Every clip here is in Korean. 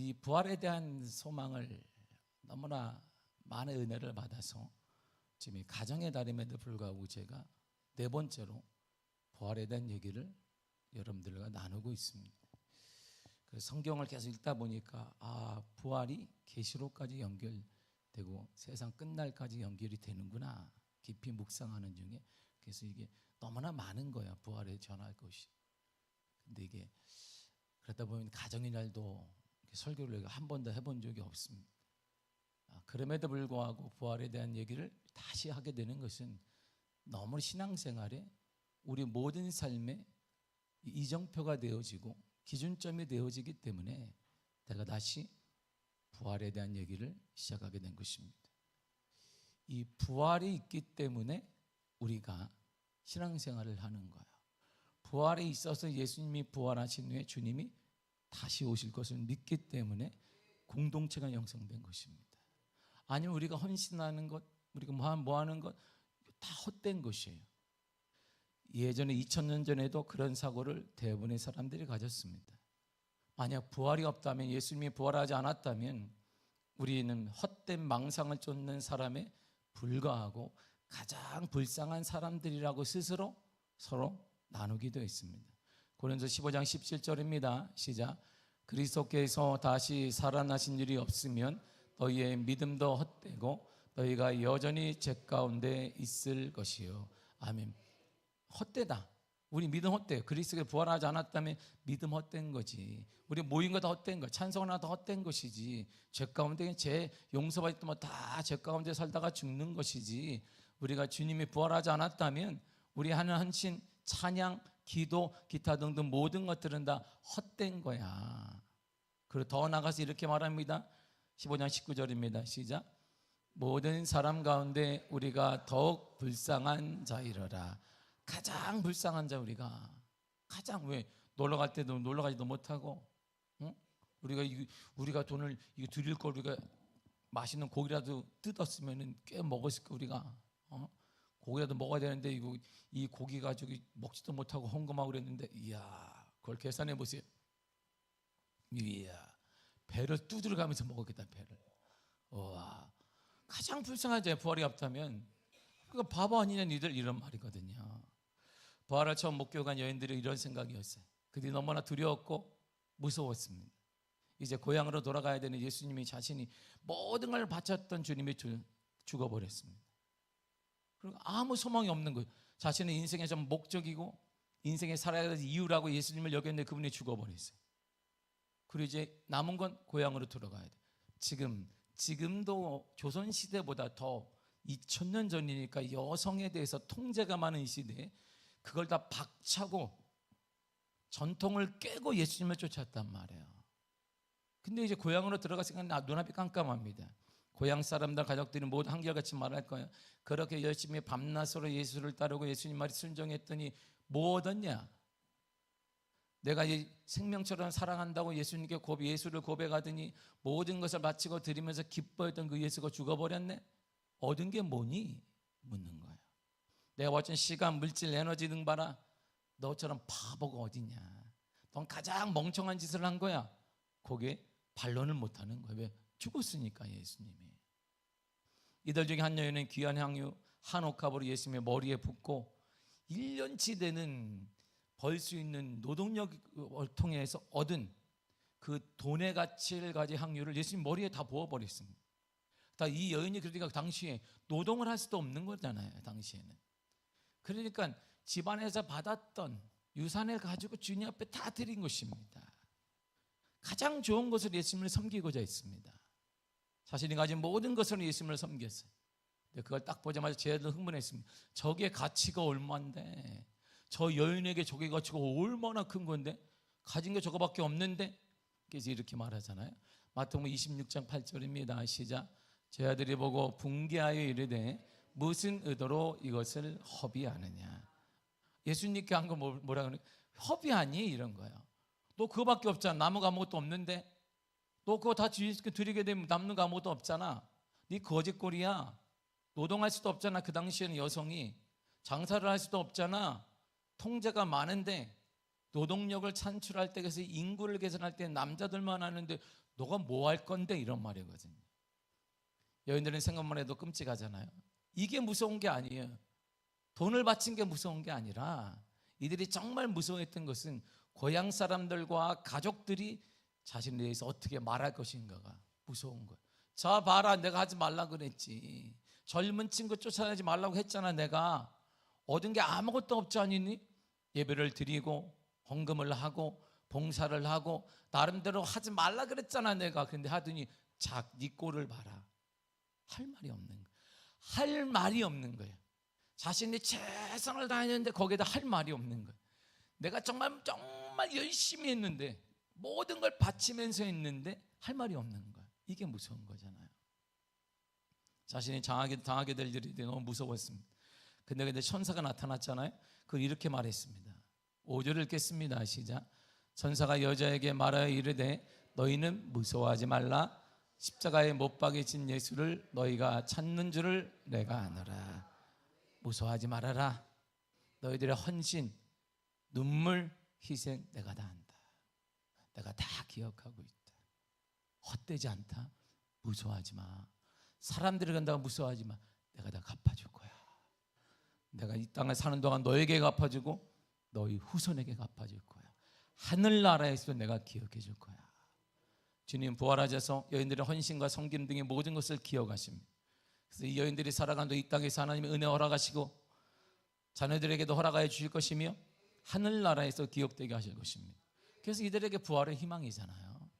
이 부활에 대한 소망을 너무나 많은 은혜를 받아서 지금 이 가정의 달임에도 불구하고 제가 네 번째로 부활에 대한 얘기를 여러분들과 나누고 있습니다. 그래서 성경을 계속 읽다 보니까 부활이 계시록까지 연결되고 세상 끝날까지 연결이 되는구나 깊이 묵상하는 중에 그래서 이게 너무나 많은 거야 부활에 전할 것이. 근데 이게 그러다 보면 가정의 날도 설교를 한 번도 해본 적이 없습니다. 그럼에도 불구하고 부활에 대한 얘기를 다시 하게 되는 것은 너무 신앙생활에 우리 모든 삶에 이정표가 되어지고 기준점이 되어지기 때문에 내가 다시 부활에 대한 얘기를 시작하게 된 것입니다. 이 부활이 있기 때문에 우리가 신앙생활을 하는 거예요. 부활에 있어서 예수님이 부활하신 후에 주님이 다시 오실 것을 믿기 때문에 공동체가 형성된 것입니다. 아니면 우리가 헌신하는 것, 우리가 뭐 하는 것 다 헛된 것이에요. 예전에 2000년 전에도 그런 사고를 대부분의 사람들이 가졌습니다. 만약 부활이 없다면, 예수님이 부활하지 않았다면 우리는 헛된 망상을 쫓는 사람에 불과하고 가장 불쌍한 사람들이라고 스스로 서로 나누기도 했습니다. 고린도 15장 17절입니다. 시작. 그리스도께서 다시 살아나신 일이 없으면 너희의 믿음도 헛되고 너희가 여전히 죄 가운데 있을 것이요. 아멘. 헛되다. 우리 믿음 헛돼요. 그리스도가 부활하지 않았다면 믿음 헛된 거지. 우리 모인 거 다 헛된 거야. 찬송하나 다 헛된 것이지. 죄 가운데 죄 용서받으면 다 죄 가운데 살다가 죽는 것이지. 우리가 주님이 부활하지 않았다면 우리 하는 헌신, 찬양, 기도, 기타 등등 모든 것들은 다 헛된 거야. 그리고 더 나가서 이렇게 말합니다. 15장 19절입니다. 시작. 모든 사람 가운데 우리가 더욱 불쌍한 자이러라. 가장 불쌍한 자 우리가. 가장 왜 놀러 갈 때도 놀러 가지도 못하고, 우리가 돈을 이거 드릴 걸 우리가 맛있는 고기라도 뜯었으면은 꽤 먹었을 거 우리가. 고기라도 먹어야 되는데 이 고기 가지고 먹지도 못하고 헌금하고 그랬는데, 이야, 그걸 계산해 보세요. 이야, 배를 두드려 가면서 먹었겠다 배를. 와, 가장 불쌍한 자의 부활이 없다면 그거 바보 아니냐 니들, 이런 말이거든요. 부활을 처음 목격한 여인들이 이런 생각이었어요. 그들이 너무나 두려웠고 무서웠습니다. 이제 고향으로 돌아가야 되는 예수님이 자신이 모든 걸 바쳤던 주님이 죽어버렸습니다. 그리고 아무 소망이 없는 거예요. 자신의 인생의 좀 목적이고 인생에 살아야 될 이유라고 예수님을 여겼는데 그분이 죽어버렸어요. 그리고 이제 남은 건 고향으로 돌아가야 돼. 지금도 조선시대보다 더 2000년 전이니까 여성에 대해서 통제가 많은 이 시대에 그걸 다 박차고 전통을 깨고 예수님을 쫓았단 말이에요. 근데 이제 고향으로 들어갔으니까 눈앞이 깜깜합니다. 고향 사람들, 가족들이 모두 한결같이 말할 거예요. 그렇게 열심히 밤낮으로 예수를 따르고 예수님 말이 순종했더니 뭐 얻었냐? 내가 이 생명처럼 사랑한다고 예수님께 예수를 고백하더니 모든 것을 바치고 드리면서 기뻐했던 그 예수가 죽어버렸네? 얻은 게 뭐니? 묻는 거예요. 내가 바친 시간, 물질, 에너지 등 봐라. 너처럼 바보가 어디냐? 넌 가장 멍청한 짓을 한 거야. 거기에 반론을 못하는 거예요. 왜? 죽었으니까 예수님이. 이들 중에 한 여인은 귀한 향유 한 옥합으로 예수님의 머리에 붓고 1년치 되는 벌 수 있는 노동력을 통해서 얻은 그 돈의 가치를 가진 향유를 예수님 머리에 다 부어버렸습니다. 이 여인이 그러니까 당시에 노동을 할 수도 없는 거잖아요. 당시에는. 그러니까 집안에서 받았던 유산을 가지고 주님 앞에 다 드린 것입니다. 가장 좋은 것을 예수님을 섬기고자 했습니다. 자신이 가진 모든 것으로 예수님을 섬겼어요. 근데 그걸 딱 보자마자 제자들은 흥분했습니다. 저게 가치가 얼마인데, 저 여인에게 저게 가치가 얼마나 큰 건데, 가진 게 저거밖에 없는데. 그래서 이렇게 말하잖아요. 마태복음 26장 8절입니다. 시작. 제자들이 보고 분개하여 이르되 무슨 의도로 이것을 허비하느냐. 예수님께 한 거 뭐라 그러냐? 허비하니? 이런 거예요. 너 그거밖에 없잖아. 남은 거 아무것도 없는데. 너 그거 다 드리게 되면 남는 거 아무것도 없잖아. 네 거짓골이야. 노동할 수도 없잖아. 그 당시에는 여성이 장사를 할 수도 없잖아. 통제가 많은데 노동력을 창출할 때, 그래서 인구를 개선할 때 남자들만 하는데 너가 뭐 할 건데, 이런 말이거든요. 여인들은 생각만 해도 끔찍하잖아요. 이게 무서운 게 아니에요. 돈을 바친 게 무서운 게 아니라 이들이 정말 무서워했던 것은 고향 사람들과 가족들이 자신에 대해서 어떻게 말할 것인가가 무서운 거예요. 자 봐라, 내가 하지 말라 그랬지. 젊은 친구 쫓아내지 말라고 했잖아. 내가 얻은 게 아무것도 없지 않니? 예배를 드리고 헌금을 하고 봉사를 하고 나름대로 하지 말라 그랬잖아 내가. 근데 하더니 자, 네 꼴을 봐라. 할 말이 없는 거예요. 할 말이 없는 거예요. 자신이 최선을 다했는데 거기에다 할 말이 없는 거예요. 내가 정말 열심히 했는데, 모든 걸 바치면서 했는데 할 말이 없는 거예요. 이게 무서운 거잖아요. 자신이 당하게 될 일이 너무 무서웠습니다. 근데 천사가 나타났잖아요. 그걸 이렇게 말했습니다. 5절을 읽겠습니다. 시작. 천사가 여자에게 말하여 이르되 너희는 무서워하지 말라. 십자가에 못 박이신 예수를 너희가 찾는 줄을 내가 아노라. 무서워하지 말아라. 너희들의 헌신, 눈물, 희생 내가 다 안다. 내가 다 기억하고 있다. 헛되지 않다. 무서워하지 마. 사람들이 간다고 무서워하지 마. 내가 다 갚아줄 거야. 내가 이 땅에 사는 동안 너에게 갚아주고 너희 후손에게 갚아줄 거야. 하늘나라에서 내가 기억해 줄 거야. 주님 부활하셔서 여인들의 헌신과 섬김 등의 모든 것을 기억하십니다. 그래서 이 여인들이 살아가는 이 땅에서 하나님의 은혜 허락하시고 자녀들에게도 허락하여 주실 것이며 하늘나라에서 기억되게 하실 것입니다. 그래서 이들에게 부활의 희망이잖아요.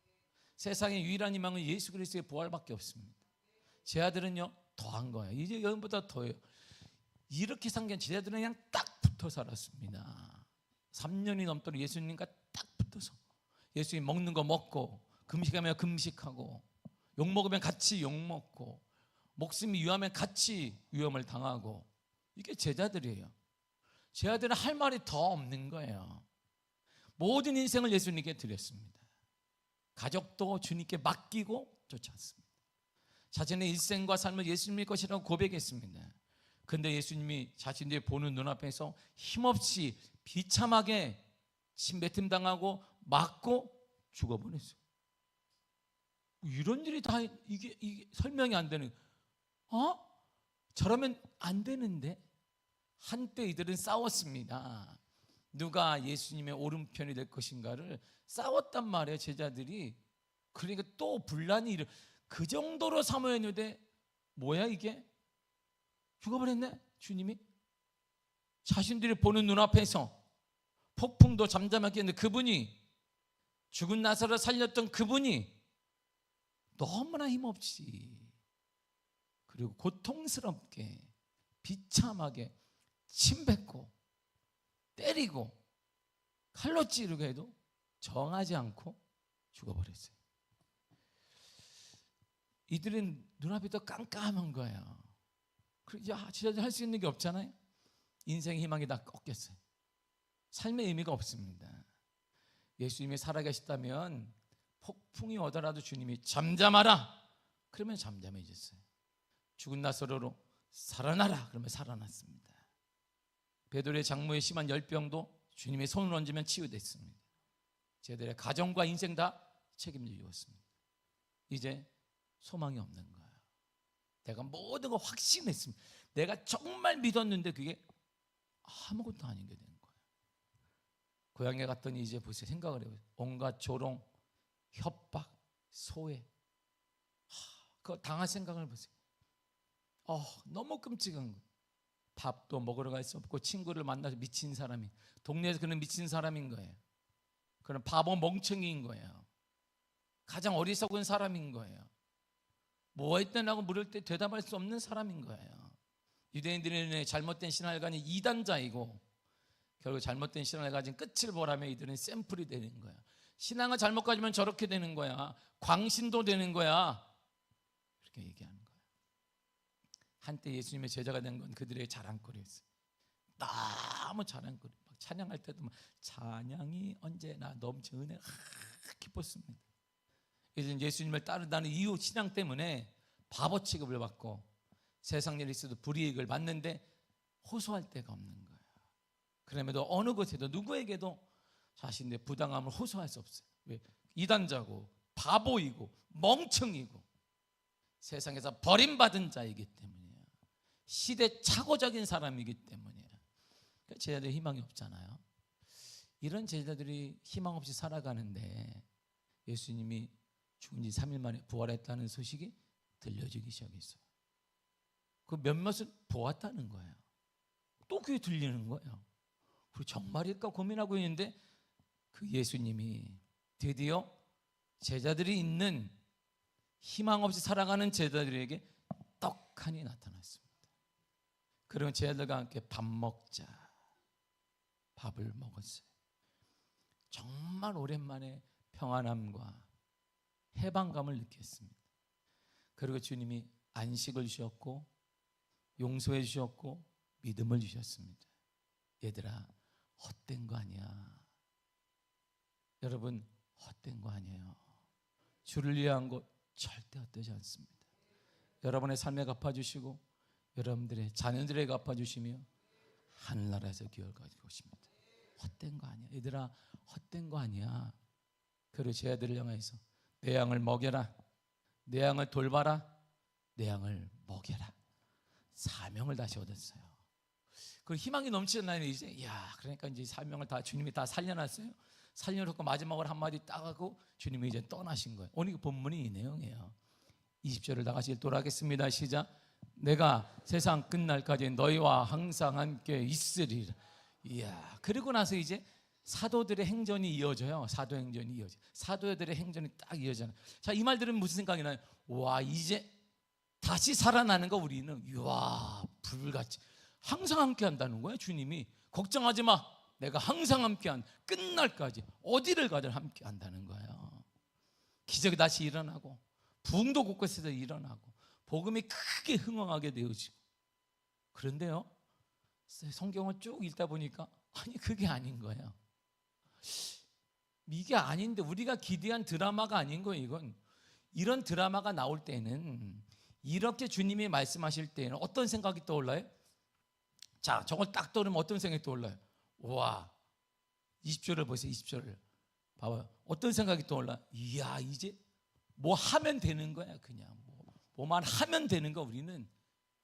세상의 유일한 희망은 예수 그리스도의 부활밖에 없습니다. 제 아들은요 더한 거예요. 이제 여인보다 더해요. 이렇게 산 게 제 아들은 그냥 딱 붙어 살았습니다. 3년이 넘도록 예수님과 딱 붙어서 예수님 먹는 거 먹고, 금식하면 금식하고, 욕 먹으면 같이 욕 먹고, 목숨이 위험하면 같이 위험을 당하고, 이게 제자들이에요. 제 아들은 할 말이 더 없는 거예요. 모든 인생을 예수님께 드렸습니다. 가족도 주님께 맡기고 쫓았습니다. 자신의 일생과 삶을 예수님의 것이라고 고백했습니다. 그런데 예수님이 자신들이 보는 눈앞에서 힘없이 비참하게 침뱉음당하고 맞고 죽어버렸어요. 이런 일이 다 이게 설명이 안 되는, 저러면 안 되는데. 한때 이들은 싸웠습니다. 누가 예수님의 오른편이 될 것인가를 싸웠단 말이에요, 제자들이. 그러니까 또 분란이 그 정도로 사모했는데 뭐야 이게? 죽어버렸네. 주님이 자신들이 보는 눈앞에서 폭풍도 잠잠하게 했는데 그분이, 죽은 나사로를 살렸던 그분이 너무나 힘없이, 그리고 고통스럽게 비참하게 침뱉고 때리고 칼로 찌르게 해도 정하지 않고 죽어버렸어요. 이들은 눈앞이 더 깜깜한 거예요. 이제 진짜 할 수 있는 게 없잖아요. 인생의 희망이 다 꺾였어요. 삶의 의미가 없습니다. 예수님이 살아계셨다면 폭풍이 오더라도 주님이 잠잠하라 그러면 잠잠해졌어요. 죽은 나사로로 살아나라 그러면 살아났습니다. 베드로의 장모의 심한 열병도 주님의 손을 얹으면 치유됐습니다. 제들의 가정과 인생 다 책임져 주었습니다. 이제 소망이 없는 거예요. 내가 모든 걸 확신했습니다. 내가 정말 믿었는데 그게 아무것도 아닌 게 된 거예요. 고향에 갔더니 이제 보세요. 생각을 해보세요. 온갖 조롱, 협박, 소외, 그거 당할 생각을 보세요. 너무 끔찍한 거예요. 밥도 먹으러 갈 수 없고, 친구를 만나서 미친 사람이, 동네에서 그런 미친 사람인 거예요. 그런 바보 멍청이인 거예요. 가장 어리석은 사람인 거예요. 뭐 했더라고 물을 때 대답할 수 없는 사람인 거예요. 유대인들은 잘못된 신앙을 가진 이단자이고, 결국 잘못된 신앙을 가진 끝을 보라면 이들은 샘플이 되는 거야. 신앙을 잘못 가지면 저렇게 되는 거야. 광신도 되는 거야. 그렇게 얘기하는 거야. 한때 예수님의 제자가 된 건 그들의 자랑거리였어요. 너무 자랑거리. 막 찬양할 때도 막 찬양이 언제나 넘쳐 은혜가 기뻤습니다. 이제 예수님을 따르다는 이유, 신앙 때문에 바보 취급을 받고 세상 일이 있어도 불이익을 받는데 호소할 데가 없는 거예요. 그럼에도 어느 곳에도 누구에게도 자신의 부당함을 호소할 수 없어요. 왜? 이단자고 바보이고 멍청이고 세상에서 버림받은 자이기 때문이에요. 시대착오적인 사람이기 때문이에요. 그러니까 제자들 희망이 없잖아요. 이런 제자들이 희망 없이 살아가는데 예수님이 죽은 지 3일 만에 부활했다는 소식이 들려지기 시작했어요. 그 몇몇을 보았다는 거예요. 또 그게 들리는 거예요. 그리고 정말일까 고민하고 있는데 그 예수님이 드디어 제자들이 있는 희망 없이 살아가는 제자들에게 떡하니 나타났습니다. 그러면 제자들과 함께 밥 먹자. 밥을 먹었어요. 정말 오랜만에 평안함과 해방감을 느꼈습니다. 그리고 주님이 안식을 주셨고 용서해 주셨고 믿음을 주셨습니다. 얘들아, 헛된 거 아니야. 여러분, 헛된 거 아니에요. 주를 위한 것 절대 헛되지 않습니다. 여러분의 삶에 갚아주시고 여러분들의 자녀들에게 갚아주시며 하늘나라에서 기업을 가지고 오십니다. 헛된 거 아니야. 얘들아, 헛된 거 아니야. 그리고 제 아들을 향해서 내 양을 먹여라, 내 양을 돌봐라, 내 양을 먹여라. 사명을 다시 얻었어요. 그 희망이 넘치잖아요. 이제 그러니까 이제 사명을 다 주님이 다 살려놨어요. 살려놓고 마지막으로 한마디 딱 하고 주님이 이제 떠나신 거예요. 오늘 그 본문이 이 내용이에요. 20절을 다 같이 읽도록 하겠습니다. 시작. 내가 세상 끝날까지 너희와 항상 함께 있으리라. 그리고 나서 이제 사도들의 행전이 이어져요. 사도행전이 이어져. 사도들의 행전이 딱 이어져요. 자, 이 말 들으면 무슨 생각이 나요? 와, 이제 다시 살아나는 거 우리는 불같이 항상 함께 한다는 거예요. 주님이 걱정하지 마. 내가 항상 함께한 끝날까지 어디를 가든 함께 한다는 거예요. 기적이 다시 일어나고 부흥도 곳곳에서 일어나고 복음이 크게 흥황하게 되어지고. 그런데요, 성경을 쭉 읽다 보니까 아니 그게 아닌 거예요. 이게 아닌데 우리가 기대한 드라마가 아닌 거예요. 이건 이런 드라마가 나올 때는 이렇게 주님이 말씀하실 때는 어떤 생각이 떠올라요? 자, 저걸 딱 떠오르면 어떤 생각이 떠올라요? 와, 20절을 보세요. 20절을 봐봐요. 어떤 생각이 떠올라? 이제 뭐 하면 되는 거야. 그냥 뭐만 하면 되는 거. 우리는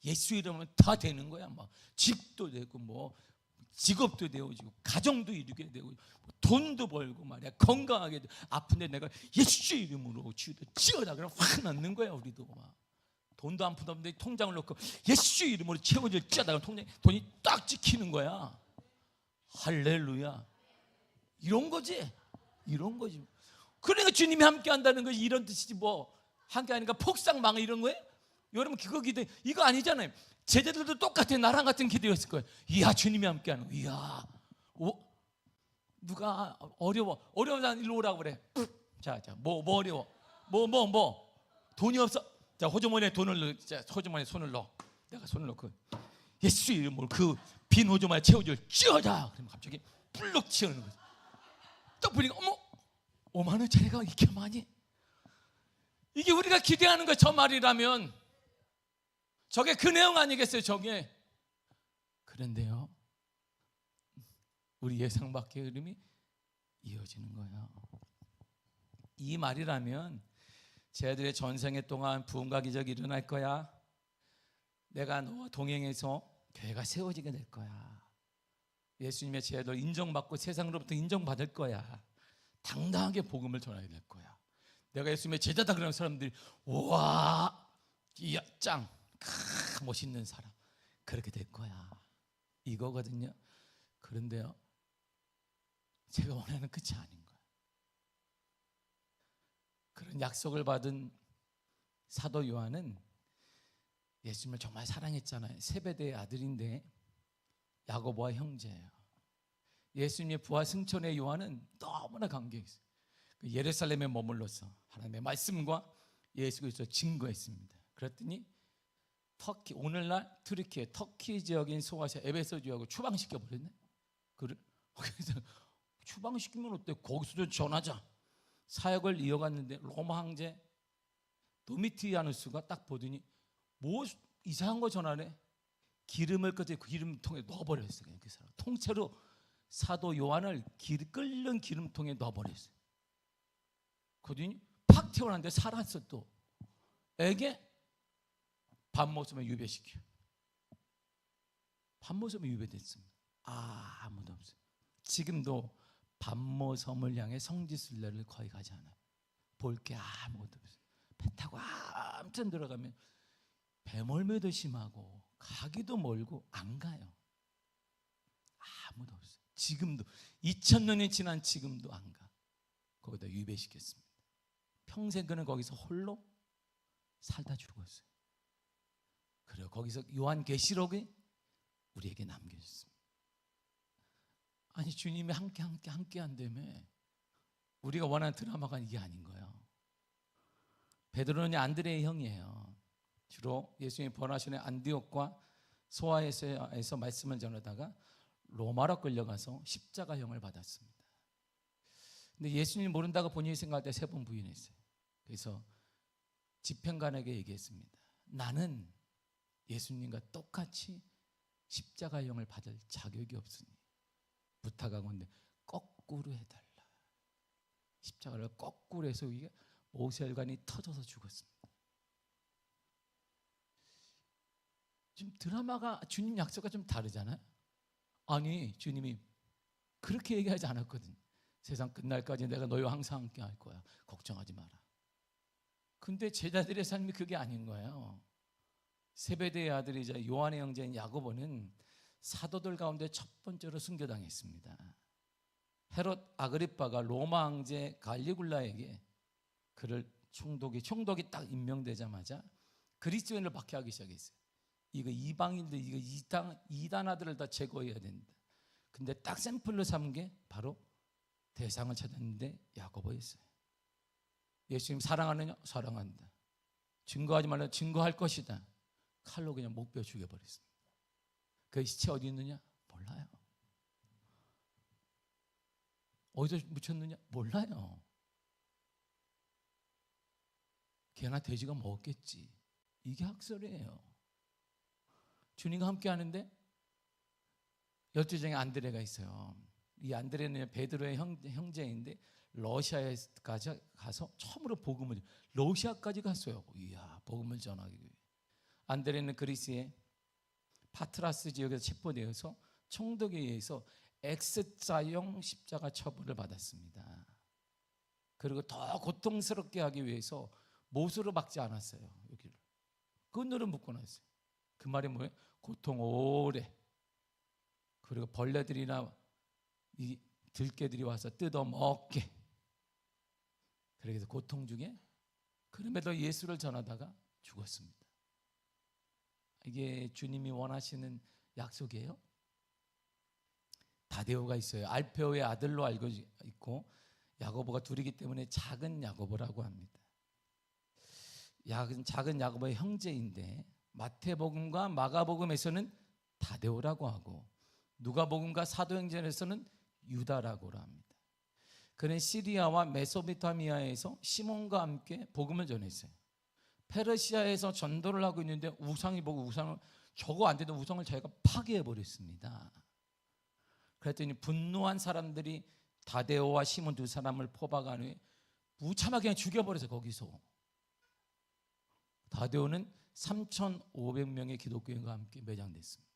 예수 이름은 다 되는 거야. 막 집도 되고 뭐 직업도 되어지고 가정도 이루게 되고 돈도 벌고 말이야. 건강하게 되고 아픈데 내가 예수 이름으로 치워라 그러면 확 낫는 거야. 우리도 막 돈도 한 푼도 없는데 통장을 놓고 예수 이름으로 채워질 찌하다가 통장에 돈이 딱 찍히는 거야. 할렐루야. 이런 거지. 그러니까 주님이 함께 한다는 것이 이런 뜻이지 뭐 함께 하니까 폭삭망 이런 거예요? 여러분 그거 기대 이거 아니잖아요. 제자들도 똑같은 나랑 같은 기대였을 거예요. 주님이 함께 하는 거. 누가 어려운 사람 일로 오라고 그래. 자, 뭐 어려워? 뭐 돈이 없어. 자, 호주머니에 호주머니에 손을 넣어. 내가 손을 넣고 예수 이름으로 그 빈 호주머니에 채워줄 찌어다. 그러면 갑자기 불룩 튀어나오는 거지. 또 보니까 5만 원짜리가 이렇게 많이. 이게 우리가 기대하는 거 저 말이라면 저게 그 내용 아니겠어요? 저게. 그런데요, 우리 예상 밖의 흐름이 이어지는 거예요. 이 말이라면 제자들의 전생에 동안 부흥과 기적이 일어날 거야. 내가 너와 동행해서 교회가 세워지게 될 거야. 예수님의 제자들 인정받고 세상으로부터 인정받을 거야. 당당하게 복음을 전하게 될 거야. 내가 예수님의 제자다 그러는 사람들이 우와 짱 멋있는 사람 그렇게 될 거야. 이거거든요. 그런데요, 제가 원하는 끝이 아닌 거예요. 그런 약속을 받은 사도 요한은 예수님을 정말 사랑했잖아요. 세베대의 아들인데 야고보와 형제예요. 예수님의 부활 승천의 요한은 너무나 감격했어요. 예루살렘에 머물러서 하나님의 말씀과 예수 그리스도를 증거했습니다. 그랬더니 오늘날 터키 지역인 소아시아 에베소 지역을 추방시켜 버렸네. 그래서 추방시키면 어때? 거기서도 전하자. 사역을 이어갔는데 로마 황제 도미티아누스가 딱 보더니 뭐 이상한 거 전하네. 기름을 끄지 그 기름통에 넣어버렸어요. 그 사람 통째로 사도 요한을 끓는 기름통에 넣어버렸어요. 그러더니 팍 태어났는데 살았어. 또 애게 밤모섬에 유배시켜. 밤모섬에 유배됐습니다. 아무도 없어요. 지금도 밤모섬을 향해 성지순례를 거의 가지 않아요. 볼 게 아무것도 없어요. 배 타고 아무튼 들어가면 배멀미도 심하고 가기도 멀고 안 가요. 아무도 없어요. 지금도 2000년이 지난 지금도 안 가. 거기다 유배시켰습니다. 평생 그는 거기서 홀로 살다 죽었어요. 그래요. 거기서 요한계시록이 우리에게 남겨졌습니다. 아니 주님이 함께 한다며. 우리가 원하는 드라마가 이게 아닌 거예요. 베드로는 안드레의 형이에요. 주로 예수님이 번화시내 안디옥과 소아에서 말씀을 전하다가 로마로 끌려가서 십자가형을 받았습니다. 근데 예수님 모른다고 본인이 생각할 때 3번 부인했어요. 그래서 집행관에게 얘기했습니다. 나는 예수님과 똑같이 십자가형을 받을 자격이 없으니 부탁하건대 거꾸로 해달라. 십자가를 거꾸로 해서 이게 모세혈관이 터져서 죽었습니다. 지금 드라마가 주님 약속과 좀 다르잖아요. 아니 주님이 그렇게 얘기하지 않았거든. 세상 끝날까지 내가 너희와 항상 함께 할 거야. 걱정하지 마라. 근데 제자들의 삶이 그게 아닌 거예요. 세베대의 아들이자 요한의 형제인 야고보는 사도들 가운데 첫 번째로 순교당했습니다. 헤롯 아그리빠가 로마 황제 갈리굴라에게 그를 총독이 딱 임명되자마자 그리스도인을 박해하기 시작했어요. 이거 이방인들, 이거 이단 아들을 다 제거해야 된다. 근데 딱 샘플로 삼은 게 바로 대상을 찾았는데 야고보였어요. 예수님 사랑하느냐? 사랑한다. 증거하지 말라. 증거할 것이다. 칼로 그냥 목베어 죽여버렸습니다. 그 시체 어디 있느냐? 몰라요. 어디서 묻혔느냐? 몰라요. 개나 돼지가 먹었겠지. 이게 학설이에요. 주님과 함께 하는데 12 중에 안드레가 있어요. 이 안드레는 베드로의 형제인데 러시아에까지 가서 처음으로 복음을 러시아까지 갔어요. 이야, 복음을 전하기 위해. 안드레는 그리스의 파트라스 지역에서 체포되어서 총독에 의해서 X자형 십자가 처벌을 받았습니다. 그리고 더 고통스럽게 하기 위해서 못으로 박지 않았어요. 여기를 끈으로 묶어놨어요. 그 말이 뭐예요? 고통 오래. 그리고 벌레들이나 이 들개들이 와서 뜯어먹게. 그래서 고통 중에 그럼에도 예수를 전하다가 죽었습니다. 이게 주님이 원하시는 약속이에요. 다데오가 있어요. 알페오의 아들로 알고 있고 야고보가 둘이기 때문에 작은 야고보라고 합니다. 작은 야고보의 형제인데 마태복음과 마가복음에서는 다데오라고 하고 누가복음과 사도행전에서는 유다라고 합니다. 그는 시리아와 메소포타미아에서 시몬과 함께 복음을 전했어요. 페르시아에서 전도를 하고 있는데 우상이 보고 우상을 저거 안 되던 우상을 자기가 파괴해 버렸습니다. 그랬더니 분노한 사람들이 다데오와 시몬 두 사람을 포박한 후에 무참하게 그냥 죽여버려서 거기서 다데오는 3,500명의 기독교인과 함께 매장됐습니다.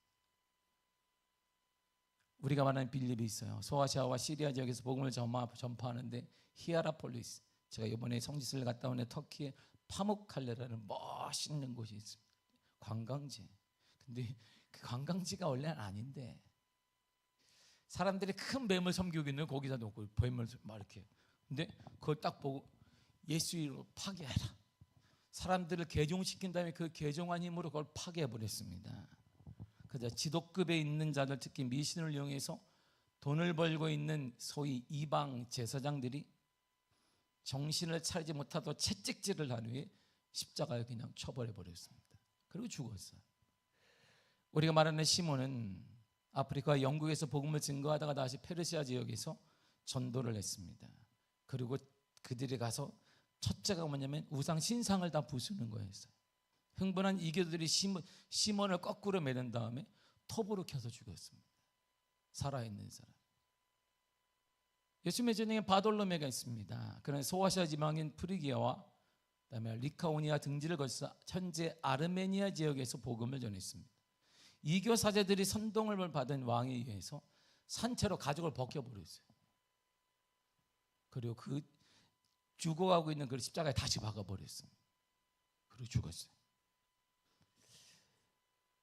우리가 말하는 빌립이 있어요. 소아시아와 시리아 지역에서 복음을 전파하는데 히아라폴리스, 제가 이번에 성지순례 갔다 온 터키의 파묵칼레라는 멋있는 곳이 있습니다. 관광지. 근데 그 관광지가 원래는 아닌데 사람들이 큰 뱀을 섬기고 있는 거기다 놓고 뱀을 막 이렇게. 근데 그걸 딱 보고 예수 이름으로 파괴해라. 사람들을 개종시킨 다음에 그 개종한 힘으로 그걸 파괴해버렸습니다. 그래서 지도급에 있는 자들, 특히 미신을 이용해서 돈을 벌고 있는 소위 이방 제사장들이 정신을 차리지 못하고 채찍질을 한 후에 십자가에 그냥 쳐버려버렸습니다. 그리고 죽었어요. 우리가 말하는 시몬은 아프리카 영국에서 복음을 증거하다가 다시 페르시아 지역에서 전도를 했습니다. 그리고 그들이 가서 첫째가 뭐냐면 우상 신상을 다 부수는 거였어요. 흥분한 이교도들이 시몬을 거꾸로 매는 다음에 톱으로 켜서 죽였습니다. 살아있는 사람. 예수님의 전형에 바돌로메가 있습니다. 그는 소아시아 지방인 프리기아와 그다음에 리카오니아 등지를 거쳐 현재 아르메니아 지역에서 복음을 전했습니다. 이교 사제들이 선동을 받은 왕에 의해서 산채로 가죽을 벗겨버렸어요. 그리고 그 죽어가고 있는 그 십자가에 다시 박아버렸습니다. 그리고 죽었어요.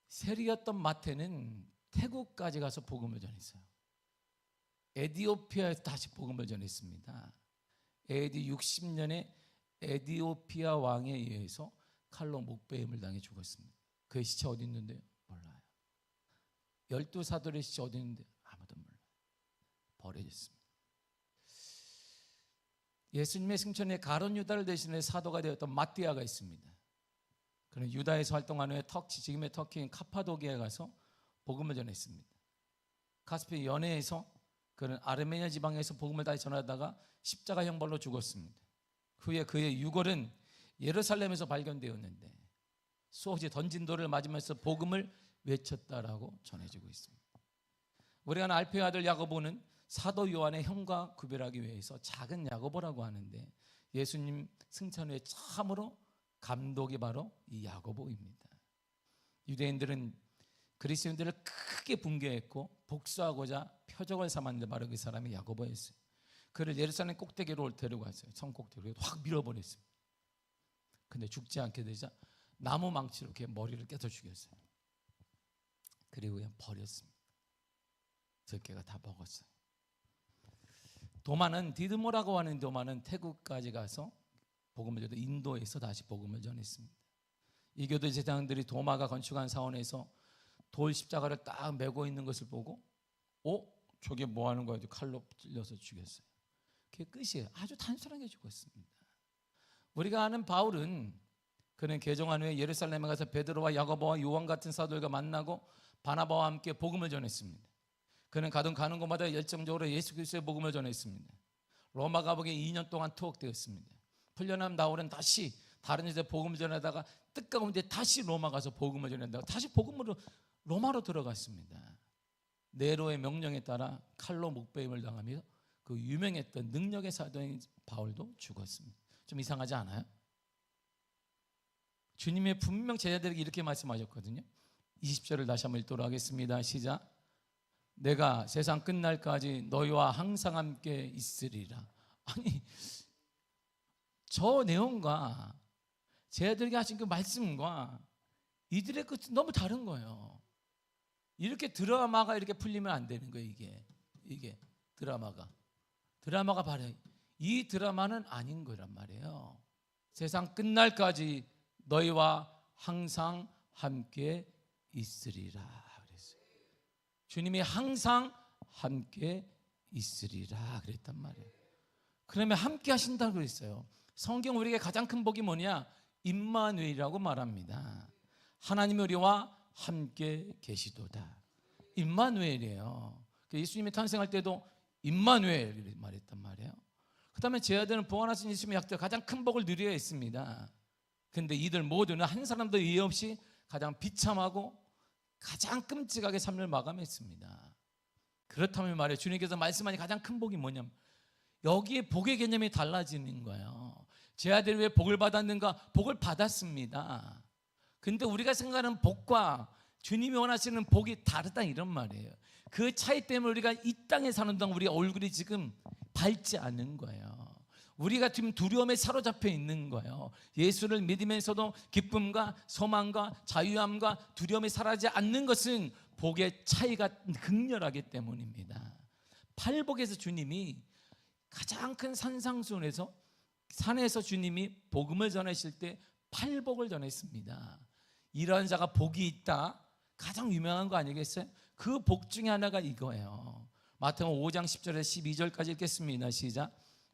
세리였던 마태는 태국까지 가서 복음을 전했어요. 에디오피아에서 다시 복음을 전했습니다. AD 60년에 에디오피아 왕에 의해서 칼로 목베임을 당해 죽었습니다. 그의 시체 어디 있는데요? 몰라요. 12사도의 시체 어디 있는데? 아무도 몰라요. 버려졌습니다. 예수님의 승천에 가룟 유다를 대신해 사도가 되었던 마띠아가 있습니다. 그는 유다에서 활동한 후에 지금의 터키인 카파도기아에 가서 복음을 전했습니다. 카스피 연해에서 그는 아르메니아 지방에서 복음을 다시 전하다가 십자가 형벌로 죽었습니다. 후에 그의 유골은 예루살렘에서 발견되었는데 수없이 던진 돌을 맞으면서 복음을 외쳤다라고 전해지고 있습니다. 우리가 아는 알페의 아들 야고보는 사도 요한의 형과 구별하기 위해서 작은 야고보라고 하는데 예수님 승천 후에 참으로 감독이 바로 이 야고보입니다. 유대인들은 그리스도인들을 크게 붕괴했고 복수하고자 표적을 삼았는데 바로 그 사람이 야고보였어요. 그를 예루살렘 꼭대기로 데려갔어요. 성 꼭대기로 확 밀어버렸습니다. 근데 죽지 않게 되자 나무 망치로 이렇게 머리를 깨서 죽였어요. 그리고 그냥 버렸습니다. 적개가 다 먹었어요. 도마는 디드모라고 하는 도마는 태국까지 가서 복음을 전해 인도에서 다시 복음을 전했습니다. 이교도 제사장들이 도마가 건축한 사원에서 돌 십자가를 딱 메고 있는 것을 보고 저게 뭐 하는 거야? 칼로 찔려서 죽였어요. 그게 끝이에요. 아주 단순하게 죽었습니다. 우리가 아는 바울은 그는 개종한 후에 예루살렘에 가서 베드로와 야고보와 요한 같은 사도들과 만나고 바나바와 함께 복음을 전했습니다. 그는 가는 곳마다 열정적으로 예수 그리스도의 복음을 전했습니다. 로마 감옥에 2년 동안 투옥되었습니다. 풀려난 바울은 다시 다른 데서 복음을 전하다가 뜻가운데 다시 로마 가서 복음을 전한다고 다시 복음으로 로마로 들어갔습니다. 네로의 명령에 따라 칼로 목베임을 당하며 그 유명했던 능력의 사도인 바울도 죽었습니다. 좀 이상하지 않아요? 주님의 분명 제자들에게 이렇게 말씀하셨거든요. 20절을 다시 한번 읽도록 하겠습니다. 시작. 내가 세상 끝날까지 너희와 항상 함께 있으리라. 아니, 저 내용과 제자들에게 하신 그 말씀과 이들의 끝은 너무 다른 거예요. 이렇게 드라마가 이렇게 풀리면 안 되는 거예요. 이게 드라마가 바로 이 드라마는 아닌 거란 말이에요. 세상 끝날까지 너희와 항상 함께 있으리라 그랬어요. 주님이 항상 함께 있으리라 그랬단 말이에요. 그러면 함께 하신다고 그랬어요. 성경 우리에게 가장 큰 복이 뭐냐? 임마누엘이라고 말합니다. 하나님이 우리와 함께 계시도다. 임마누엘이에요. 예수님이 탄생할 때도 임마누엘 말했단 말이에요. 그 다음에 제 아들은 부활하신 예수님의 약대 가장 큰 복을 누려야 했습니다. 근데 이들 모두는 한 사람도 이해 없이 가장 비참하고 가장 끔찍하게 삶을 마감했습니다. 그렇다면 말이에요. 주님께서 말씀하신 가장 큰 복이 뭐냐면 여기에 복의 개념이 달라지는 거예요. 제 아들이 왜 복을 받았는가? 복을 받았습니다. 근데 우리가 생각하는 복과 주님이 원하시는 복이 다르다 이런 말이에요. 그 차이 때문에 우리가 이 땅에 사는 동안 우리 얼굴이 지금 밝지 않은 거예요. 우리가 지금 두려움에 사로잡혀 있는 거예요. 예수를 믿으면서도 기쁨과 소망과 자유함과 두려움이 사라지지 않는 것은 복의 차이가 극렬하기 때문입니다. 팔복에서 주님이 가장 큰 산상수훈에서 산에서 주님이 복음을 전하실 때 팔복을 전했습니다. 이러한 자가 복이 있다. 가장 유명한 거 아니겠어요? 그 복 중에 하나가 이거예요. 마태복음 5장 10절에서 12절까지 읽겠습니다. 시작.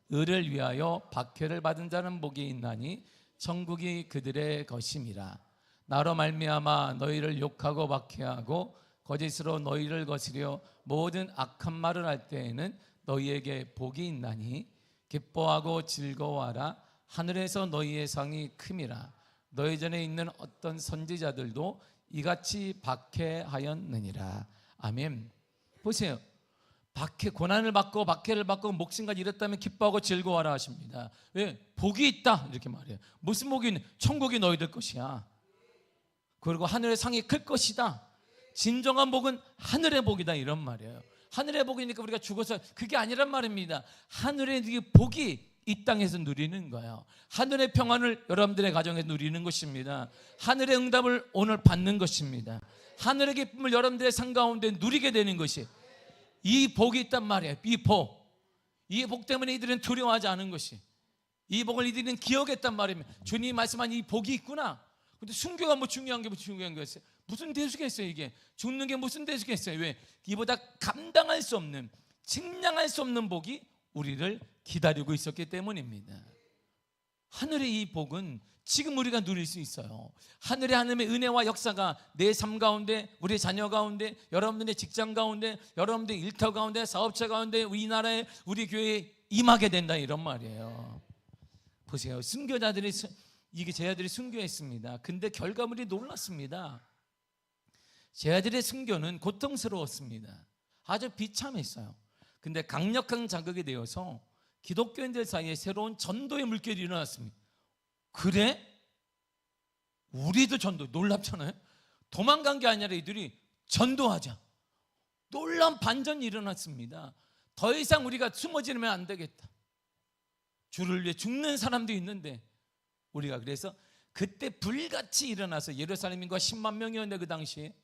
의를 위하여 박해를 받은 자는 복이 있나니 천국이 그들의 것임이라. 나로 말미암아 너희를 욕하고 박해하고 거짓으로 너희를 거스려 모든 악한 말을 할 때에는 너희에게 복이 있나니 기뻐하고 즐거워하라. 하늘에서 너희의 상이 큼이라. 너희 전에 있는 어떤 선지자들도 이같이 박해하였느니라. 아멘. 보세요. 고난을 받고 박해를 받고 목숨까지 잃었다면 기뻐하고 즐거워하라 하십니다. 왜? 복이 있다 이렇게 말해요. 무슨 복이 있는? 천국이 너희들 것이야. 그리고 하늘의 상이 클 것이다. 진정한 복은 하늘의 복이다 이런 말이에요. 하늘의 복이니까 우리가 죽어서 그게 아니란 말입니다. 하늘의 복이 이 땅에서 누리는 거예요. 하늘의 평안을 여러분들의 가정에 누리는 것입니다. 하늘의 응답을 오늘 받는 것입니다. 하늘의 기쁨을 여러분들의 삶 가운데 누리게 되는 것이 이 복이 있단 말이에요. 이 복 때문에 이들은 두려워하지 않은 것이, 이 복을 이들은 기억했단 말입니다. 주님이 말씀한 이 복이 있구나. 근데 순교가 뭐 중요한 게 있어요? 무슨 대수가 있어요? 이게 죽는 게 무슨 대수가 있어요? 왜? 이보다 감당할 수 없는, 측량할 수 없는 복이 우리를 기다리고 있었기 때문입니다. 하늘의 이 복은 지금 우리가 누릴 수 있어요. 하늘의 하나님의 은혜와 역사가 내 삶 가운데, 우리 자녀 가운데, 여러분들의 직장 가운데, 여러분들의 일터 가운데, 사업체 가운데, 우리나라에, 우리 교회에 임하게 된다 이런 말이에요. 보세요. 순교자들이, 이게 제 아들이 순교했습니다. 근데 결과물이 놀랐습니다. 제 아들의 순교는 고통스러웠습니다. 아주 비참했어요. 근데 강력한 자극이 되어서 기독교인들 사이에 새로운 전도의 물결이 일어났습니다. 그래? 우리도 전도, 놀랍잖아요. 도망간 게 아니라 이들이 전도하자. 놀라운 반전이 일어났습니다. 더 이상 우리가 숨어지면 안 되겠다. 주를 위해 죽는 사람도 있는데 우리가 그래서 그때 불같이 일어나서 예루살렘 인구가 10만 명이었는데 그 당시에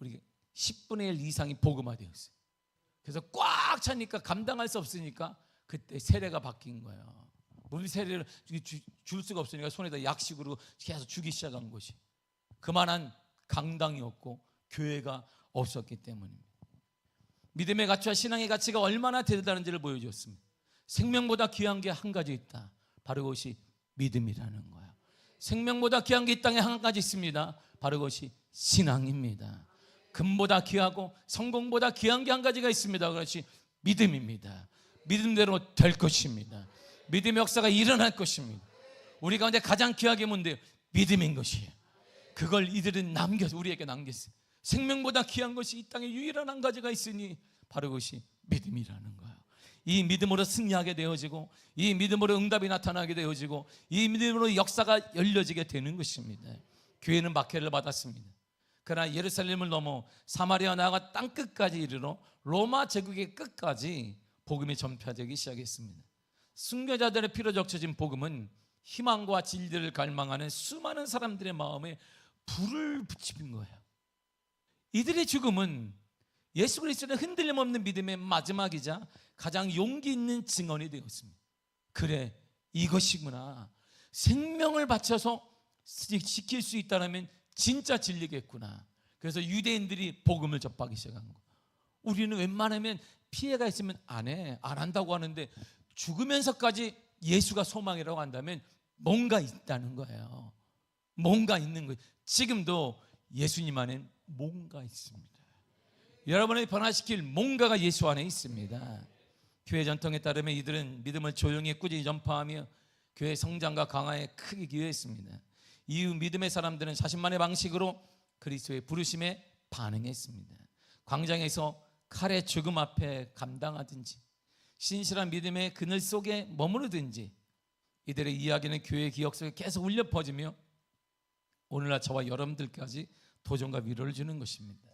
우리 10분의 1 이상이 복음화되었어요. 그래서 꽉 차니까 감당할 수 없으니까 그때 세례가 바뀐 거예요. 우리 세례를 줄 수가 없으니까 손에다 약식으로 계속 주기 시작한 것이, 그만한 강당이었고 교회가 없었기 때문입니다. 믿음의 가치와 신앙의 가치가 얼마나 대단한지를 보여줬습니다. 생명보다 귀한 게 한 가지 있다. 바로 그것이 믿음이라는 거예요. 생명보다 귀한 게 이 땅에 한 가지 있습니다. 바로 그것이 신앙입니다. 금보다 귀하고 성공보다 귀한 게 한 가지가 있습니다. 그것이 믿음입니다. 믿음대로 될 것입니다. 믿음의 역사가 일어날 것입니다. 우리 가운데 가장 귀하게 뭔데요? 믿음인 것이에요. 그걸 이들은 우리에게 남겼어요. 생명보다 귀한 것이 이 땅에 유일한 한 가지가 있으니 바로 그것이 믿음이라는 거예요. 이 믿음으로 승리하게 되어지고, 이 믿음으로 응답이 나타나게 되어지고, 이 믿음으로 역사가 열려지게 되는 것입니다. 교회는 박해를 받았습니다. 그러나 예루살렘을 넘어 사마리아 나아가 땅끝까지 이르러 로마 제국의 끝까지 복음이 전파되기 시작했습니다. 순교자들의 피로 적셔진 복음은 희망과 진리를 갈망하는 수많은 사람들의 마음에 불을 붙이는 거예요. 이들의 죽음은 예수 그리스도의 흔들림 없는 믿음의 마지막이자 가장 용기 있는 증언이 되었습니다. 그래, 이것이구나. 생명을 바쳐서 지킬 수 있다면 진짜 진리겠구나. 그래서 유대인들이 복음을 접하기 시작한 거예요. 우리는 웬만하면 피해가 있으면 안 한다고 하는데, 죽으면서까지 예수가 소망이라고 한다면 뭔가 있다는 거예요. 뭔가 있는 거예요. 지금도 예수님 안에 뭔가 있습니다. 여러분을 변화시킬 뭔가가 예수 안에 있습니다. 교회 전통에 따르면 이들은 믿음을 조용히 꾸준히 전파하며 교회 성장과 강화에 크게 기여했습니다. 이후 믿음의 사람들은 자신만의 방식으로 그리스도의 부르심에 반응했습니다. 광장에서 칼의 죽음 앞에 감당하든지, 신실한 믿음의 그늘 속에 머무르든지, 이들의 이야기는 교회의 기억 속에 계속 울려 퍼지며 오늘날 저와 여러분들까지 도전과 위로를 주는 것입니다.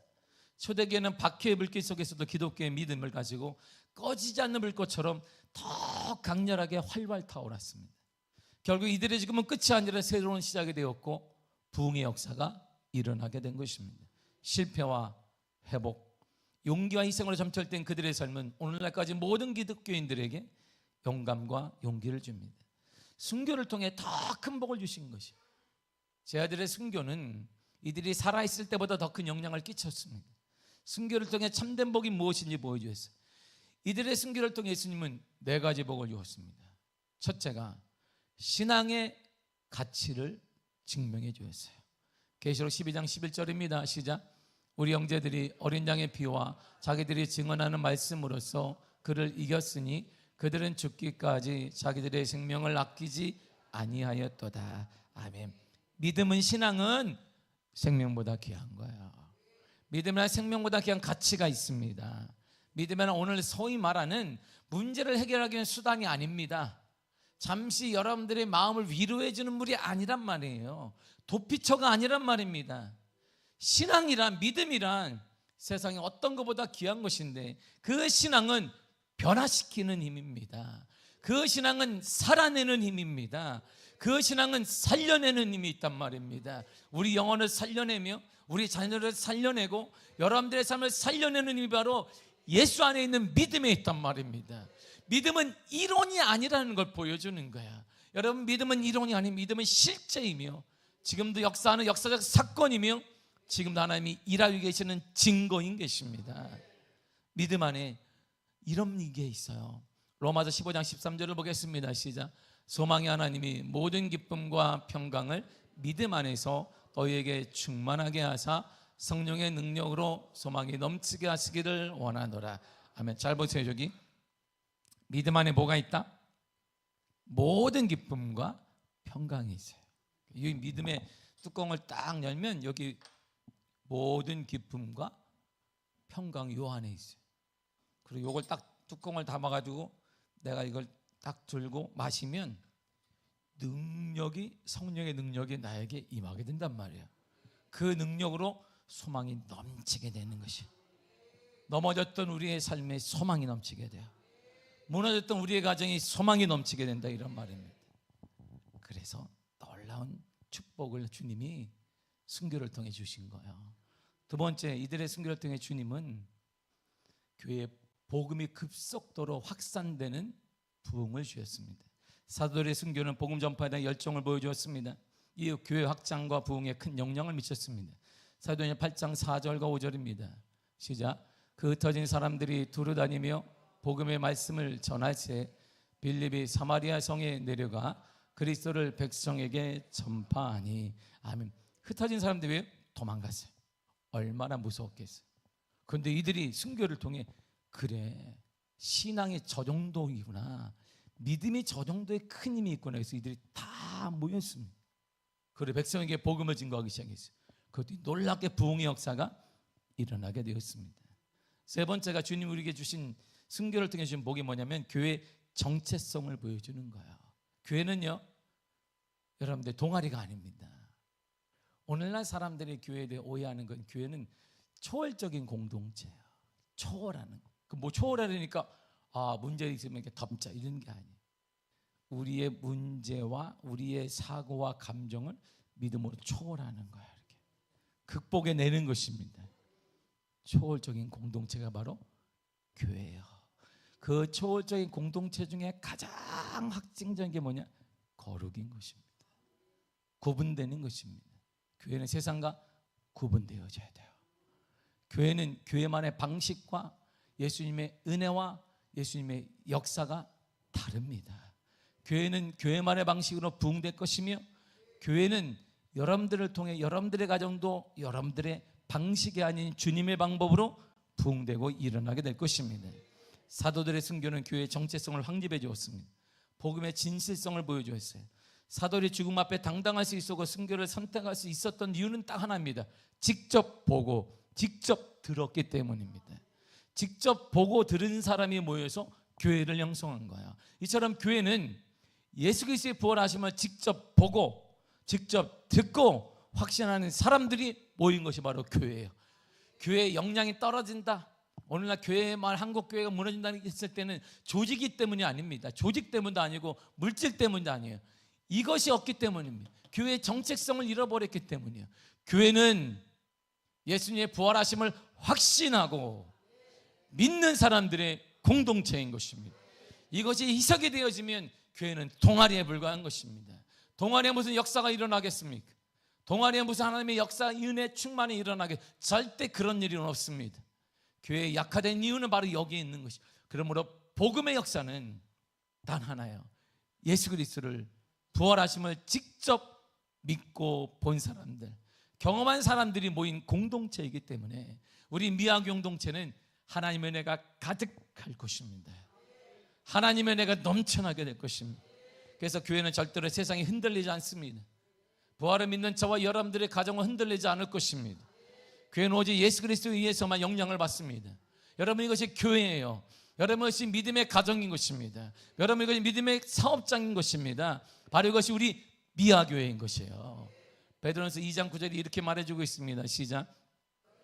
초대교회는 박해의 불길 속에서도 기독교의 믿음을 가지고 꺼지지 않는 불꽃처럼 더 강렬하게 활발 타올랐습니다. 결국 이들의 지금은 끝이 아니라 새로운 시작이 되었고 부흥의 역사가 일어나게 된 것입니다. 실패와 회복, 용기와 희생으로 점철된 그들의 삶은 오늘날까지 모든 기독교인들에게 영감과 용기를 줍니다. 순교를 통해 더 큰 복을 주신 것이, 제 아들의 순교는 이들이 살아있을 때보다 더 큰 영향을 끼쳤습니다. 순교를 통해 참된 복이 무엇인지 보여주었어요. 이들의 순교를 통해 예수님은 4가지 복을 주었습니다. 첫째가 신앙의 가치를 증명해 주었어요. 계시록 12장 11절입니다. 시작. 우리 형제들이 어린 양의 피와 자기들이 증언하는 말씀으로써 그를 이겼으니 그들은 죽기까지 자기들의 생명을 아끼지 아니하였도다. 아멘. 믿음은, 신앙은 생명보다 귀한 거예요. 믿음이나 생명보다 귀한 가치가 있습니다. 믿음은 오늘 소위 말하는 문제를 해결하기 위한 수단이 아닙니다. 잠시 여러분들의 마음을 위로해 주는 물이 아니란 말이에요. 도피처가 아니란 말입니다. 신앙이란, 믿음이란 세상에 어떤 것보다 귀한 것인데, 그 신앙은 변화시키는 힘입니다. 그 신앙은 살아내는 힘입니다. 그 신앙은 살려내는 힘이 있단 말입니다. 우리 영혼을 살려내며 우리 자녀를 살려내고 여러분들의 삶을 살려내는 힘이 바로 예수 안에 있는 믿음에 있단 말입니다. 믿음은 이론이 아니라는 걸 보여주는 거야. 여러분, 믿음은 이론이 아닌, 믿음은 실제이며 지금도 역사하는 역사적 사건이며 지금도 하나님이 일하고 계시는 증거인 것입니다. 믿음 안에 이런 게 있어요. 로마서 15장 13절을 보겠습니다. 시작. 소망의 하나님이 모든 기쁨과 평강을 믿음 안에서 너희에게 충만하게 하사 성령의 능력으로 소망이 넘치게 하시기를 원하노라. 아멘. 잘 보세요. 저기 믿음 안에 뭐가 있다? 모든 기쁨과 평강이 있어요. 이 믿음의 뚜껑을 딱 열면 여기 모든 기쁨과 평강 요 안에 있어요. 그리고 요걸 딱 뚜껑을 담아가지고 내가 이걸 딱 들고 마시면 능력이, 성령의 능력이 나에게 임하게 된단 말이에요. 그 능력으로 소망이 넘치게 되는 것이, 넘어졌던 우리의 삶에 소망이 넘치게 돼요. 무너졌던 우리의 가정이 소망이 넘치게 된다, 이런 말입니다. 그래서 놀라운 축복을 주님이 순교를 통해 주신 거예요. 두 번째, 이들의 순교를 통해 주님은 교회에 복음이 급속도로 확산되는 부흥을 주셨습니다. 사도들의 순교는 복음 전파에 대한 열정을 보여주었습니다. 이 교회 확장과 부흥에 큰 영향을 미쳤습니다. 사도행전 8장 4절과 5절입니다. 시작. 그 흩어진 사람들이 두루 다니며 복음의 말씀을 전할 때 빌립이 사마리아 성에 내려가 그리스도를 백성에게 전파하니. 아멘. 흩어진 사람들이 왜 도망갔어요? 얼마나 무서웠겠어요. 그런데 이들이 순교를 통해, 그래, 신앙이 저 정도이구나, 믿음이 저 정도의 큰 힘이 있구나 해서 이들이 다 모였습니다. 그래 백성에게 복음을 증거하기 시작했어요. 그것도 놀랍게 부흥의 역사가 일어나게 되었습니다. 세 번째가 주님 우리에게 주신, 순교를 통해 주신 복이 뭐냐면 교회의 정체성을 보여주는 거예요. 교회는요, 여러분들 동아리가 아닙니다. 오늘날 사람들이 교회에 대해 오해하는 건, 교회는 초월적인 공동체예요. 초월하는 거. 뭐 초월하려니까 문제 있으면 이렇게 덮자, 이런 게 아니에요. 우리의 문제와 우리의 사고와 감정을 믿음으로 초월하는 거예요. 이렇게 극복해 내는 것입니다. 초월적인 공동체가 바로 교회예요. 그 초월적인 공동체 중에 가장 확증적인 게 뭐냐? 거룩인 것입니다. 구분되는 것입니다. 교회는 세상과 구분되어져야 돼요. 교회는 교회만의 방식과 예수님의 은혜와 예수님의 역사가 다릅니다. 교회는 교회만의 방식으로 부흥될 것이며, 교회는 여러분들을 통해 여러분들의 가정도 여러분들의 방식이 아닌 주님의 방법으로 부흥되고 일어나게 될 것입니다. 사도들의 순교는 교회의 정체성을 확립해 주었습니다. 복음의 진실성을 보여주었어요. 사도들이 죽음 앞에 당당할 수 있었고 순교를 선택할 수 있었던 이유는 딱 하나입니다. 직접 보고 직접 들었기 때문입니다. 직접 보고 들은 사람이 모여서 교회를 형성한 거야. 이처럼 교회는 예수 그리스도의 부활하심을 직접 보고 직접 듣고 확신하는 사람들이 모인 것이 바로 교회예요. 교회의 역량이 떨어진다, 오늘날 교회만, 한국 교회가 무너진다는 했을 때는 조직이 때문이 아닙니다. 조직 때문도 아니고 물질 때문도 아니에요. 이것이 없기 때문입니다. 교회의 정체성을 잃어버렸기 때문이에요. 교회는 예수님의 부활하심을 확신하고 믿는 사람들의 공동체인 것입니다. 이것이 희석이 되어지면 교회는 동아리에 불과한 것입니다. 동아리에 무슨 역사가 일어나겠습니까? 동아리에 무슨 하나님의 역사, 은혜, 충만이 일어나게, 절대 그런 일은 없습니다. 교회에 약화된 이유는 바로 여기에 있는 것이죠. 그러므로 복음의 역사는 단 하나예요. 예수 그리스도를, 부활하심을 직접 믿고 본 사람들, 경험한 사람들이 모인 공동체이기 때문에 우리 미학 공동체는 하나님의 은혜가 가득할 것입니다. 하나님의 은혜가 넘쳐나게 될 것입니다. 그래서 교회는 절대로 세상에 흔들리지 않습니다. 부활을 믿는 저와 여러분들의 가정은 흔들리지 않을 것입니다. 교회는 오직 예수 그리스도에 의해서만 영향을 받습니다. 여러분, 이것이 교회예요. 여러분, 이것이 믿음의 가정인 것입니다. 여러분, 이것이 믿음의 사업장인 것입니다. 바로 이것이 우리 미아교회인 것이에요. 베드로전서 2장 9절이 이렇게 말해주고 있습니다. 시작.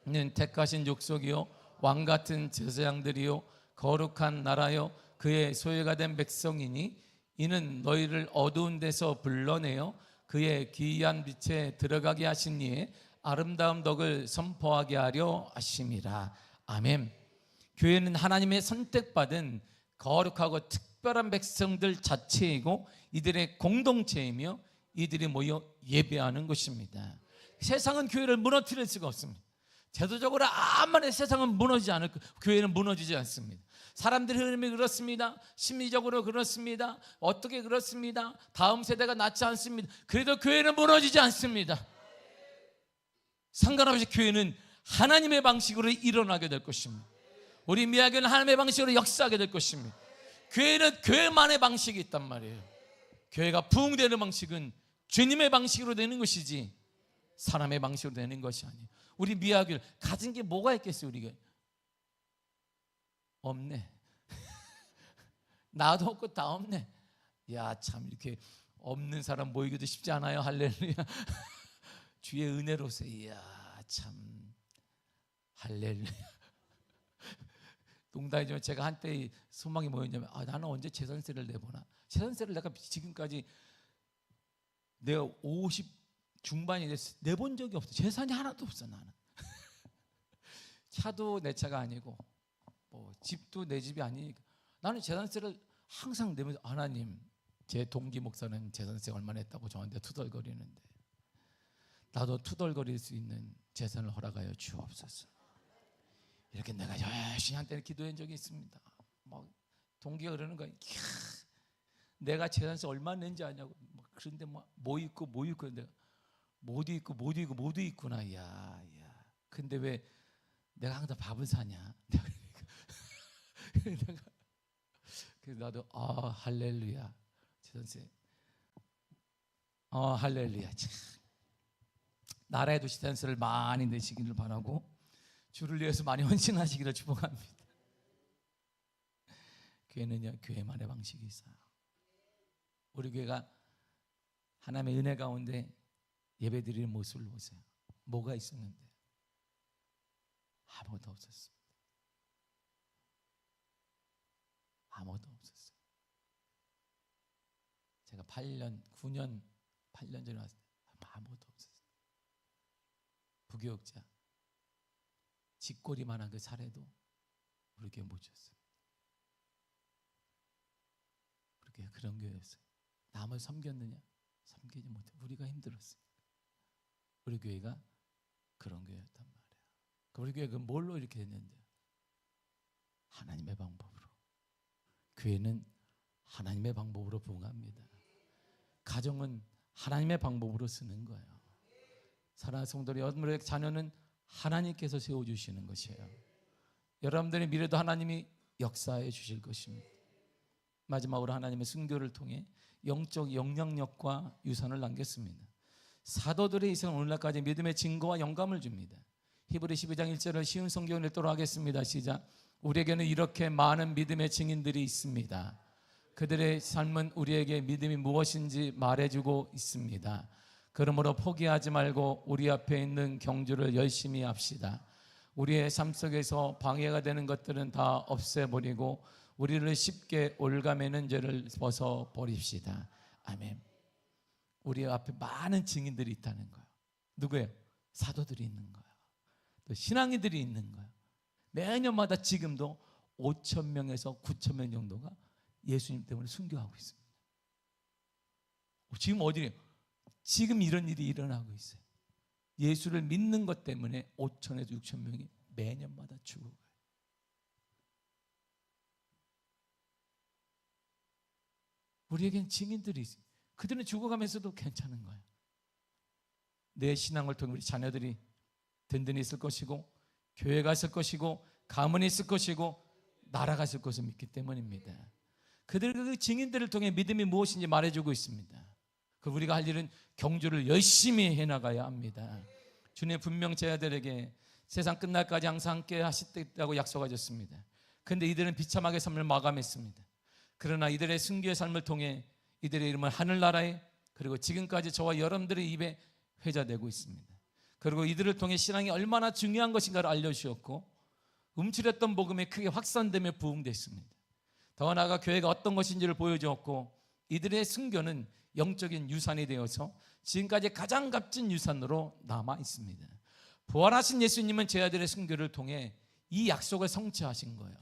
는 택하신 족속이요 왕같은 제사장들이요 거룩한 나라요 그의 소유가 된 백성이니 이는 너희를 어두운 데서 불러내어 그의 기이한 빛에 들어가게 하신 이의 아름다운 덕을 선포하게 하려 하심이라. 아멘. 교회는 하나님의 선택받은 거룩하고 특별한 백성들 자체이고 이들의 공동체이며 이들이 모여 예배하는 것입니다. 세상은 교회를 무너뜨릴 수가 없습니다. 제도적으로 아무리 세상은 무너지지 않을 교회는 무너지지 않습니다. 사람들의 흐름이 그렇습니다. 심리적으로 그렇습니다. 어떻게 그렇습니다. 다음 세대가 낫지 않습니다. 그래도 교회는 무너지지 않습니다. 상관없이 교회는 하나님의 방식으로 일어나게 될 것입니다. 우리 미아교회는 하나님의 방식으로 역사하게 될 것입니다. 교회는 교회만의 방식이 있단 말이에요. 교회가 부흥되는 방식은 주님의 방식으로 되는 것이지 사람의 방식으로 되는 것이 아니에요. 우리 미아교회 가진 게 뭐가 있겠어요? 우리가 없네. 나도 없고 다 없네. 야, 참 이렇게 없는 사람 모이기도 쉽지 않아요. 할렐루야. 주의 은혜로서 이야 참 할렐루야. 농담이지만 제가 한때 소망이 뭐였냐면 나는 언제 재산세를 내보나. 재산세를 내가 지금까지 내가 50 중반이 됐어 내본 적이 없어. 재산이 하나도 없어. 나는 차도 내 차가 아니고 뭐 집도 내 집이 아니니까 나는 재산세를 항상 내면서 하나님, 제 동기 목사는 재산세 얼마 냈다고 저한테 투덜거리는데 나도 투덜거릴 수 있는 재산을 허락하여 주옵소서. 이렇게 내가 열심히 한때는 기도한 적이 있습니다. 막 동기가 그러는 거야. 내가 재산세 얼마 낸지 아냐고. 그런데 뭐 있고 내가 모두 있구나. 야. 근데 왜 내가 항상 밥을 사냐? 내가 그래서 나도 할렐루야. 재산세. 할렐루야. 참. 나라에도 재산세를 많이 내시기를 바라고 주를 위해서 많이 헌신하시기를 축복합니다. 교회는요, 교회만의 방식이 있어요. 우리 교회가 하나님의 은혜 가운데 예배드리는 모습을 보세요. 뭐가 있었는데? 아무것도 없었습니다. 아무것도 없었어요. 제가 8년 전에 왔을 때 아무것도 없었어요. 부교육자 쥐꼬리만한 그 사례도 우리 교회 못 줬어요. 우리 교회 그런 교회였어요. 남을 섬겼느냐? 섬기지 못해. 우리가 힘들었어요. 우리 교회가 그런 교회였단 말이에요. 우리 교회가 뭘로 이렇게 됐는데? 하나님의 방법으로. 교회는 하나님의 방법으로 부흥합니다. 가정은 하나님의 방법으로 쓰는 거예요. 사랑하는 성도들, 여러분의 자녀는 하나님께서 세워주시는 것이에요. 여러분들의 미래도 하나님이 역사해 주실 것입니다. 마지막으로 하나님의 순교를 통해 영적 영향력과 유산을 남겼습니다. 사도들의 이생은 오늘날까지 믿음의 증거와 영감을 줍니다. 히브리 12장 1절을 쉬운 성경을 읽도록 하겠습니다. 시작. 우리에게는 이렇게 많은 믿음의 증인들이 있습니다. 그들의 삶은 우리에게 믿음이 무엇인지 말해주고 있습니다. 그러므로 포기하지 말고 우리 앞에 있는 경주를 열심히 합시다. 우리의 삶 속에서 방해가 되는 것들은 다 없애버리고 우리를 쉽게 올가매는 죄를 벗어버립시다. 아멘. 우리 앞에 많은 증인들이 있다는 거예요. 누구예요? 사도들이 있는 거예요. 또 신앙인들이 있는 거예요. 매년마다 지금도 5,000명에서 9,000명 정도가 예수님 때문에 순교하고 있습니다. 지금 어디에요? 지금 이런 일이 일어나고 있어요. 예수를 믿는 것 때문에 5,000에서 6,000명이 매년마다 죽어가요. 우리에겐 증인들이 있어요. 그들은 죽어가면서도 괜찮은 거예요. 내 신앙을 통해 우리 자녀들이 든든히 있을 것이고 교회가 있을 것이고 가문이 있을 것이고 나라가 있을 것을 믿기 때문입니다. 그들 그 증인들을 통해 믿음이 무엇인지 말해주고 있습니다. 그 우리가 할 일은 경주를 열심히 해나가야 합니다. 주님 분명 제 아들에게 세상 끝날까지 항상 함께 하시겠다고 약속하셨습니다. 그런데 이들은 비참하게 삶을 마감했습니다. 그러나 이들의 순교의 삶을 통해 이들의 이름은 하늘나라에, 그리고 지금까지 저와 여러분들의 입에 회자되고 있습니다. 그리고 이들을 통해 신앙이 얼마나 중요한 것인가를 알려주셨고, 움츠렸던 복음이 크게 확산되며 부흥됐습니다. 더 나아가 교회가 어떤 것인지를 보여주었고, 이들의 순교는 영적인 유산이 되어서 지금까지 가장 값진 유산으로 남아 있습니다. 부활하신 예수님은 제 아들의 순교를 통해 이 약속을 성취하신 거예요.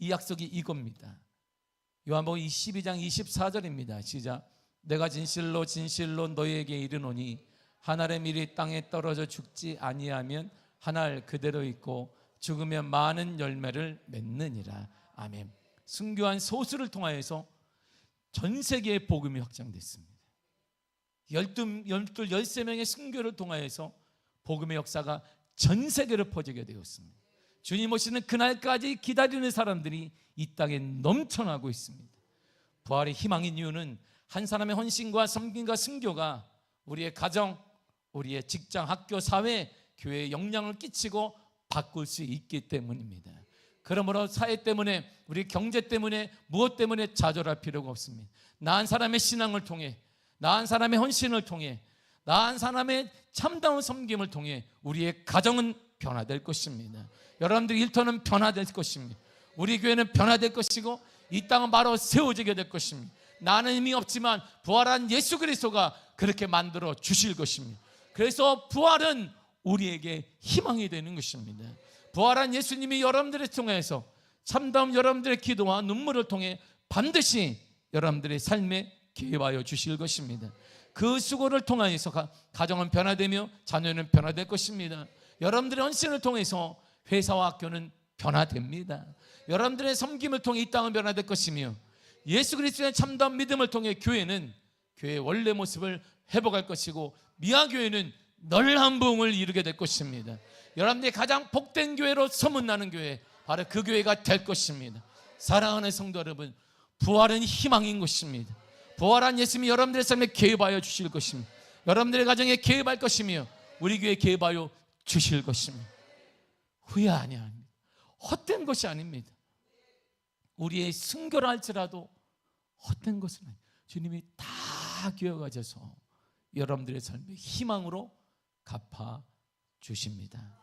이 약속이 이겁니다. 요한복음 22장 24절입니다. 시작. 내가 진실로 진실로 너희에게 이르노니 한 알의 밀이 땅에 떨어져 죽지 아니하면 한 알 그대로 있고 죽으면 많은 열매를 맺느니라. 아멘. 순교한 소수를 통하여서 전 세계의 복음이 확장됐습니다. 13명의 순교를 통하여서 복음의 역사가 전 세계로 퍼지게 되었습니다. 주님 오시는 그날까지 기다리는 사람들이 이 땅에 넘쳐나고 있습니다. 부활의 희망인 이유는 한 사람의 헌신과 섬김과 순교가 우리의 가정, 우리의 직장, 학교, 사회, 교회에 영향을 끼치고 바꿀 수 있기 때문입니다. 그러므로 사회 때문에, 우리 경제 때문에, 무엇 때문에 좌절할 필요가 없습니다. 나 한 사람의 신앙을 통해, 나 한 사람의 헌신을 통해, 나 한 사람의 참다운 섬김을 통해 우리의 가정은 변화될 것입니다. 여러분들 일터는 변화될 것입니다. 우리 교회는 변화될 것이고 이 땅은 바로 세워지게 될 것입니다. 나는 의미 없지만 부활한 예수 그리스도가 그렇게 만들어 주실 것입니다. 그래서 부활은 우리에게 희망이 되는 것입니다. 부활한 예수님이 여러분들을 통해서 참다운 여러분들의 기도와 눈물을 통해 반드시 여러분들의 삶에 기회하여 주실 것입니다. 그 수고를 통하여서 가정은 변화되며 자녀는 변화될 것입니다. 여러분들의 헌신을 통해서 회사와 학교는 변화됩니다. 여러분들의 섬김을 통해 이 땅은 변화될 것이며 예수 그리스도의 참다운 믿음을 통해 교회는 교회의 원래 모습을 회복할 것이고 미아교회는 놀라운 부흥을 이루게 될 것입니다. 여러분들이 가장 복된 교회로 소문나는 교회, 바로 그 교회가 될 것입니다. 사랑하는 성도 여러분, 부활은 희망인 것입니다. 부활한 예수님이 여러분들의 삶에 개입하여 주실 것입니다. 여러분들의 가정에 개입할 것이며 우리 교회에 개입하여 주실 것입니다. 후회 아니합니다. 헛된 것이 아닙니다. 우리의 순교를 할지라도 헛된 것은 아닙니다. 주님이 다 기억하셔서 여러분들의 삶의 희망으로 갚아 주십니다.